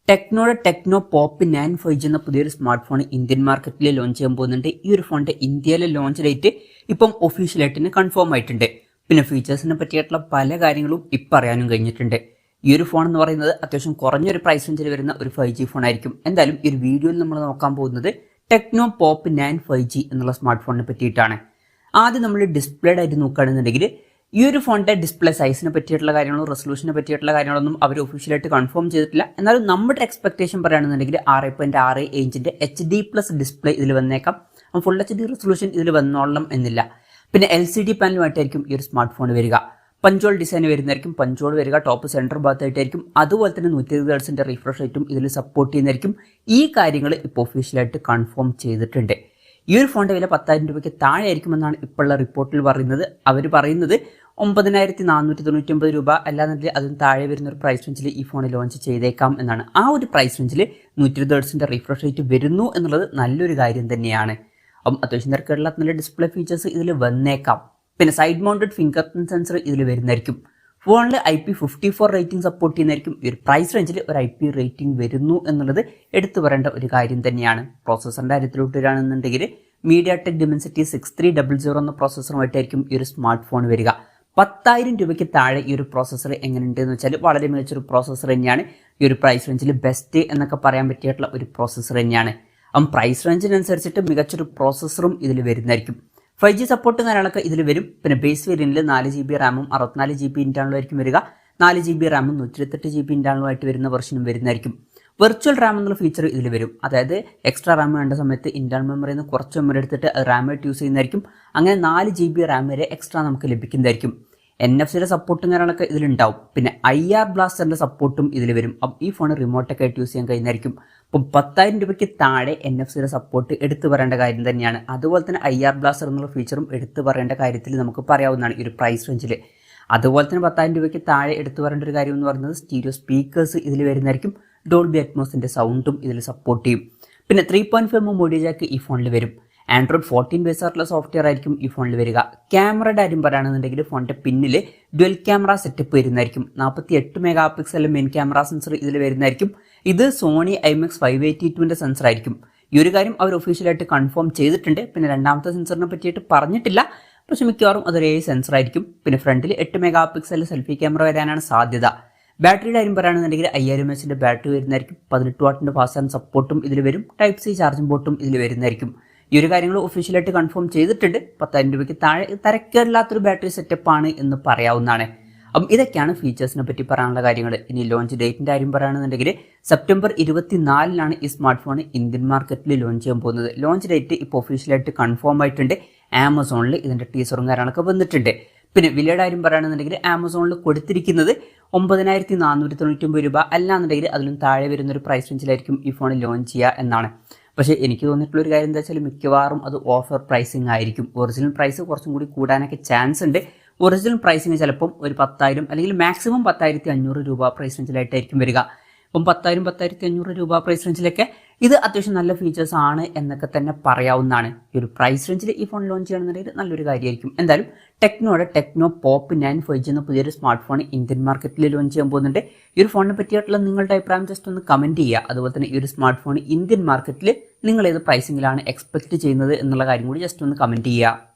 ടെക്നോയുടെ techno pop 9 5G എന്ന പുതിയൊരു smart phone Indian മാർക്കറ്റിൽ ലോഞ്ച് ചെയ്യാൻ പോകുന്നുണ്ട്. ഈ ഒരു ഫോണിന്റെ ഇന്ത്യയിലെ ലോഞ്ച് ഡേറ്റ് ഇപ്പം ഒഫീഷ്യലായിട്ട് തന്നെ കൺഫേം ആയിട്ടുണ്ട്. പിന്നെ ഫീച്ചേഴ്സിനെ പറ്റിയിട്ടുള്ള പല കാര്യങ്ങളും ഇപ്പം അറിയാനും കഴിഞ്ഞിട്ടുണ്ട്. ഈ ഒരു ഫോൺ എന്ന് പറയുന്നത് അത്യാവശ്യം കുറഞ്ഞൊരു പ്രൈസ് റേഞ്ചിൽ വരുന്ന ഒരു 5G ഫോൺ ആയിരിക്കും. എന്തായാലും ഈ ഒരു വീഡിയോയിൽ നമ്മൾ നോക്കാൻ പോകുന്നത് ടെക്നോ പോപ്പ് 9 5G എന്നുള്ള സ്മാർട്ട് ഫോണിനെ പറ്റിയിട്ടാണ്. ആദ്യം നമ്മൾ ഡിസ്പ്ലേഡ് ആയിട്ട് നോക്കുകയാണെന്നുണ്ടെങ്കിൽ ഈ ഒരു ഫോണിന്റെ ഡിസ്പ്ലേ സൈസിനെ പറ്റിയിട്ടുള്ള കാര്യങ്ങളും റെസൊല്യൂഷനെ പറ്റിയിട്ടുള്ള കാര്യങ്ങളൊന്നും അവർ ഒഫീഷ്യലായിട്ട് കൺഫേം ചെയ്തിട്ടില്ല. എന്നാലും നമ്മുടെ എക്സ്പെക്ടേഷൻ പറയുകയാണെന്നുണ്ടെങ്കിൽ 6.6 ഇഞ്ചിന്റെ HD+ ഡിസ്പ്ലേ ഇതിൽ വന്നേക്കാം. ഫുൾ HD റെസൊല്യൂഷൻ ഇതിൽ വന്നോളണം എന്നില്ല. പിന്നെ LCD പാനലുമായിട്ടായിരിക്കും ഈ ഒരു സ്മാർട്ട് ഫോൺ വരിക. പഞ്ചോൾ ഡിസൈൻ വരുന്നതായിരിക്കും. പഞ്ചോൾ വരിക ടോപ്പ് സെൻറ്റർ ഭാഗത്തായിട്ടായിരിക്കും. അതുപോലെ തന്നെ 120 ഹെർട്സിന്റെ റിഫ്രഷ് റേറ്റും ഇതിൽ സപ്പോർട്ട് ചെയ്യുന്നതായിരിക്കും. ഈ കാര്യങ്ങൾ ഇപ്പോൾ ഒഫീഷ്യലായിട്ട് കൺഫേം ചെയ്തിട്ടുണ്ട്. ഈ ഒരു ഫോണിന്റെ വില 10,000 രൂപയ്ക്ക് താഴെ ആയിരിക്കുമെന്നാണ് ഇപ്പോഴുള്ള റിപ്പോർട്ടിൽ പറയുന്നത്. അവർ പറയുന്നത് 9,499 രൂപ അല്ലാന്നുണ്ടെങ്കിൽ അതിന് താഴെ വരുന്ന ഒരു പ്രൈസ് റേഞ്ചിൽ ഈ ഫോൺ ലോഞ്ച് ചെയ്തേക്കാം എന്നാണ്. ആ ഒരു പ്രൈസ് റേഞ്ചിൽ 120 ഹെർട്സിന്റെ റിഫ്രഷ് റേറ്റ് വരുന്നു എന്നുള്ളത് നല്ലൊരു കാര്യം തന്നെയാണ്. അപ്പം അത്യാവശ്യം തിരക്കുള്ള നല്ല ഡിസ്പ്ലേ ഫീച്ചേഴ്സ് ഇതിൽ വന്നേക്കാം. പിന്നെ side mounted finger print sensor ഇതിൽ വരുന്നതായിരിക്കും. ഫോണിൽ IP54 റേറ്റിംഗ് സപ്പോർട്ട് ചെയ്യുന്നതായിരിക്കും. ഈ ഒരു പ്രൈസ് റേഞ്ചിൽ ഒരു IP റേറ്റിംഗ് വരുന്നു എന്നുള്ളത് എടുത്തു പറയേണ്ട ഒരു കാര്യം തന്നെയാണ്. പ്രോസസ്സറിന്റെ കാര്യത്തിലോട്ട് വരികയാണെന്നുണ്ടെങ്കിൽ MediaTek Dimensity 6300 എന്ന പ്രോസസ്സറുമായിട്ടായിരിക്കും ഈ ഒരു സ്മാർട്ട് ഫോൺ വരിക. 10,000 രൂപയ്ക്ക് താഴെ ഈ ഒരു പ്രോസസ്സർ എങ്ങനെയുണ്ട് എന്ന് വെച്ചാൽ വളരെ മികച്ചൊരു പ്രോസസ്സർ തന്നെയാണ്. ഈ ഒരു പ്രൈസ് റേഞ്ചിൽ ബെസ്റ്റ് എന്നൊക്കെ പറയാൻ പറ്റിയിട്ടുള്ള ഒരു പ്രോസസ്സർ തന്നെയാണ്. അപ്പം പ്രൈസ് റേഞ്ചിനനുസരിച്ചിട്ട് മികച്ചൊരു പ്രോസസ്സറും ഇതിൽ വരുന്നതായിരിക്കും. 5G സപ്പോർട്ടും കാര്യങ്ങളൊക്കെ ഇതിൽ വരും. പിന്നെ ബേസ് വേരിയന്റിൽ 4GB റാമും 64GB ഇന്റേണലുമായിരിക്കും വരിക. 4GB റാമും 128GB ഇന്റേണലുമായിട്ട് വരുന്ന വെർഷനും വരുന്നതായിരിക്കും. വെർച്വൽ റാം എന്നുള്ള ഫീച്ചർ ഇതിൽ വരും. അതായത് എക്സ്ട്രാ റാം വേണ്ട സമയത്ത് ഇന്റേണൽ മെമ്മറിയിൽ നിന്ന് കുറച്ച് മെമ്മറി എടുത്തിട്ട് റാമായിട്ട് യൂസ് ചെയ്യുന്നതായിരിക്കും. അങ്ങനെ 4GB റാം വരെ എക്സ്ട്രാ നമുക്ക് ലഭിക്കുന്നതായിരിക്കും. NFC സപ്പോർട്ടും കാര്യങ്ങളൊക്കെ ഇതിലുണ്ടാവും. പിന്നെ IR ബ്ലാസ്റ്ററിന്റെ സപ്പോർട്ടും ഇതിൽ വരും. അപ്പം ഈ ഫോൺ റിമോട്ടൊക്കെ ആയിട്ട് യൂസ് ചെയ്യാൻ കഴിയുന്നതായിരിക്കും. അപ്പം 10,000 രൂപയ്ക്ക് താഴെ NFC സപ്പോർട്ട് എടുത്തു പറയേണ്ട കാര്യം തന്നെയാണ്. അതുപോലെ തന്നെ IR ബ്ലാസ്റ്റർ എന്നുള്ള ഫീച്ചറും എടുത്തു പറയേണ്ട കാര്യത്തിൽ നമുക്ക് പറയാവുന്നതാണ് ഈ ഒരു പ്രൈസ് റേഞ്ചിൽ. അതുപോലെ തന്നെ 10,000 രൂപയ്ക്ക് താഴെ എടുത്തു പറയേണ്ട ഒരു കാര്യം എന്ന് പറയുന്നത് സ്റ്റീരിയോ സ്പീക്കേഴ്സ് ഇതിൽ വരുന്നതായിരിക്കും. ഡോൾബി അറ്റ്മോസിന്റെ സൗണ്ടും ഇതിൽ സപ്പോർട്ട് ചെയ്യും. പിന്നെ 3.5mm ഓഡിയോ ജാക്ക് ഈ ഫോണിൽ വരും. Android 14 ബേസ് ആയിട്ടുള്ള സോഫ്റ്റ്വെയർ ആയിരിക്കും ഈ ഫോണിൽ വരിക. ക്യാമറയുടെ കാര്യം പറയുകയാണെന്നുണ്ടെങ്കിൽ ഫോണിന്റെ പിന്നിൽ ഡ്യുവൽ ക്യാമറ സെറ്റപ്പ് വരുന്നതായിരിക്കും. 48 mega pixel main camera sensor ഇതിൽ വരുന്നതായിരിക്കും. ഇത് സോണി IMX 582ന്റെ സെൻസർ ആയിരിക്കും. ഈ ഒരു കാര്യം അവർ ഒഫീഷ്യലായിട്ട് കൺഫേം ചെയ്തിട്ടുണ്ട്. പിന്നെ രണ്ടാമത്തെ സെൻസറിനെ പറ്റിയിട്ട് പറഞ്ഞിട്ടില്ല. പക്ഷെ മിക്കവാറും അതൊരു സെൻസർ ആയിരിക്കും. പിന്നെ ഫ്രണ്ടിൽ 8 മെഗാ പിക്സൽ സെൽഫി ക്യാമറ വരാനാണ് സാധ്യത. ബാറ്ററിയുടെ കാര്യം പറയുകയാണെന്നുണ്ടെങ്കിൽ 5000 mAh ബാറ്ററി വരുന്നതായിരിക്കും. 18 വാട്ടിന്റെ ഫാസ്റ്റ് ചാർജ് സപ്പോർട്ടും ഇതിൽ വരും. Type C ചാർജിംഗ് പോർട്ടും ഇതിൽ വരുന്നതായിരിക്കും. ഈ ഒരു കാര്യങ്ങൾ ഒഫീഷ്യലായിട്ട് കൺഫേം ചെയ്തിട്ടുണ്ട്. 10,000 രൂപയ്ക്ക് താഴെ തരക്കേടില്ലാത്തൊരു ബാറ്ററി സെറ്റപ്പ് ആണ് എന്ന് പറയാവുന്നതാണ്. അപ്പം ഇതൊക്കെയാണ് ഫീച്ചേഴ്സിനെ പറ്റി പറയാനുള്ള കാര്യങ്ങൾ. ഇനി ലോഞ്ച് ഡേറ്റിന്റെ കാര്യം പറയുകയാണെന്നുണ്ടെങ്കിൽ സെപ്റ്റംബർ 24 ഈ സ്മാർട്ട് ഫോൺ ഇന്ത്യൻ മാർക്കറ്റിൽ ലോഞ്ച് ചെയ്യാൻ പോകുന്നത്. ലോഞ്ച് ഡേറ്റ് ഇപ്പോൾ ഒഫീഷ്യലായിട്ട് കൺഫേം ആയിട്ടുണ്ട്. ആമസോണിൽ ഇതിന്റെ ടീസറും കാര്യങ്ങളൊക്കെ വന്നിട്ടുണ്ട്. പിന്നെ വിലയുടെ കാര്യം പറയുകയാണെന്നുണ്ടെങ്കിൽ ആമസോണിൽ കൊടുത്തിരിക്കുന്നത് 9,499 രൂപ അല്ലാന്നുണ്ടെങ്കിൽ അതിലും താഴെ വരുന്ന ഒരു പ്രൈസ് റേഞ്ചിലായിരിക്കും ഈ ഫോൺ ലോഞ്ച് ചെയ്യുക എന്നാണ്. പക്ഷേ എനിക്ക് തോന്നിയിട്ടുള്ള ഒരു കാര്യം എന്താ വെച്ചാൽ മിക്കവാറും അത് ഓഫർ പ്രൈസിങ് ആയിരിക്കും. ഒറിജിനൽ പ്രൈസ് കുറച്ചും കൂടി കൂടാനൊക്കെ ചാൻസ് ഉണ്ട്. ഒറിജിനൽ പ്രൈസിങ് ചിലപ്പം ഒരു 10,000 അല്ലെങ്കിൽ മാക്സിമം 10,500 രൂപ പ്രൈസ് റേഞ്ചിലായിട്ടായിരിക്കും വരിക. അപ്പം 10,000 10,500 രൂപ പ്രൈസ് റേഞ്ചിലൊക്കെ ഇത് അത്യാവശ്യം നല്ല ഫീച്ചേഴ്സ് ആണ് എന്നൊക്കെ തന്നെ പറയാവുന്നതാണ്. ഈ ഒരു പ്രൈസ് റേഞ്ചിൽ ഈ ഫോൺ ലോഞ്ച് ചെയ്യണമെന്നുണ്ടെങ്കിൽ നല്ലൊരു കാര്യമായിരിക്കും. എന്തായാലും ടെക്നോയുടെ ടെക്നോ പോപ്പ് 9 5G എന്ന പുതിയൊരു സ്മാർട്ട് ഫോൺ ഇന്ത്യൻ മാർക്കറ്റിൽ ലോഞ്ച് ചെയ്യാൻ പോകുന്നുണ്ട്. ഈ ഒരു ഫോണിനെ പറ്റിയിട്ടുള്ള നിങ്ങളുടെ അഭിപ്രായം ജസ്റ്റ് ഒന്ന് കമന്റ് ചെയ്യുക. അതുപോലെ തന്നെ ഈ ഒരു സ്മാർട്ട് ഫോൺ ഇന്ത്യൻ മാർക്കറ്റിൽ നിങ്ങൾ ഏത് പ്രൈസിങ്ങിലാണ് എക്സ്പെക്ട് ചെയ്യുന്നത് എന്നുള്ള കാര്യം കൂടി ജസ്റ്റ് ഒന്ന് കമന്റ് ചെയ്യുക.